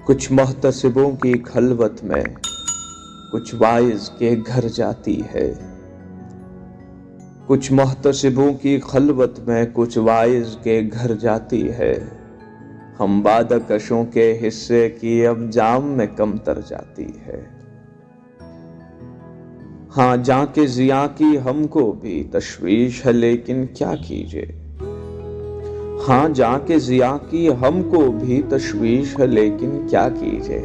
कुछ मोहतसिबों की खलवत में कुछ वाइज के घर जाती है। कुछ मोहतसिबों की खलवत में कुछ वाइज के घर जाती है। हम बादकशों के हिस्से की अब जाम में कमतर जाती है। हाँ, जाके जिया की हमको भी तशवीश है, लेकिन क्या कीजिए। हाँ, जाके जिया की हमको भी तशवीश है, लेकिन क्या कीजिए।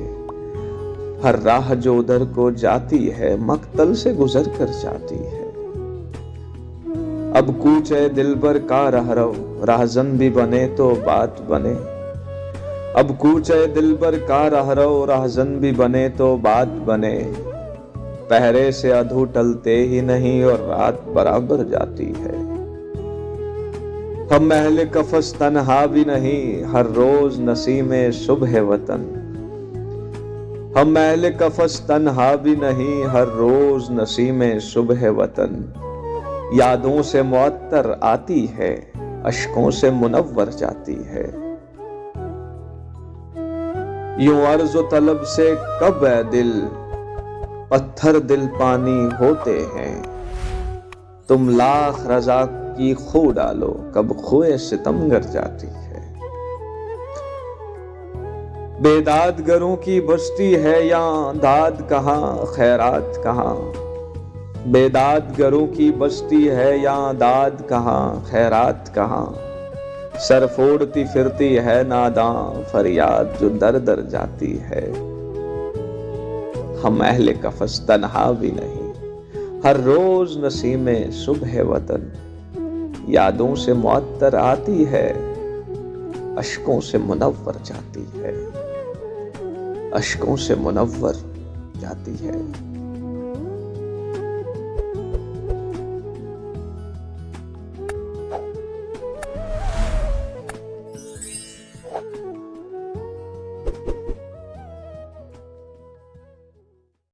हर राह जो उधर को जाती है मक्तल से गुजर कर जाती है। अब कूचे दिलबर का रहरो, राहजन भी बने तो बात बने। अब कूचे दिलबर का रहरो, राहजन भी बने तो बात बने। पहरे से अधू टलते ही नहीं और रात बराबर जाती है। हम महल कफस तन्हा भी नहीं, हर रोज नसीमे सुबह वतन। हम महल कफस तन्हा भी नहीं, हर रोज नसीमे सुबह वतन। यादों से मुअत्तर आती है, अश्कों से मुनव्वर जाती है। यूं अर्ज़ो तलब से कब है दिल, पत्थर दिल पानी होते हैं। तुम लाख रज़ा की खो डालो, कब खोए सितमगर जाती है। बेदादगरों की बस्ती है यहाँ, दाद कहाँ खैरात कहाँ। बेदादगरों की बस्ती है यहाँ, दाद कहाँ खैरात कहाँ। सर फोड़ती फिरती है नादां, फरियाद जो दर दर जाती है। हम अहले कफस तन्हा भी नहीं, हर रोज नसीमे सुबह वतन। यादों से मुअत्तर आती है, अश्कों से मुनव्वर जाती है। अश्कों से मुनव्वर जाती है।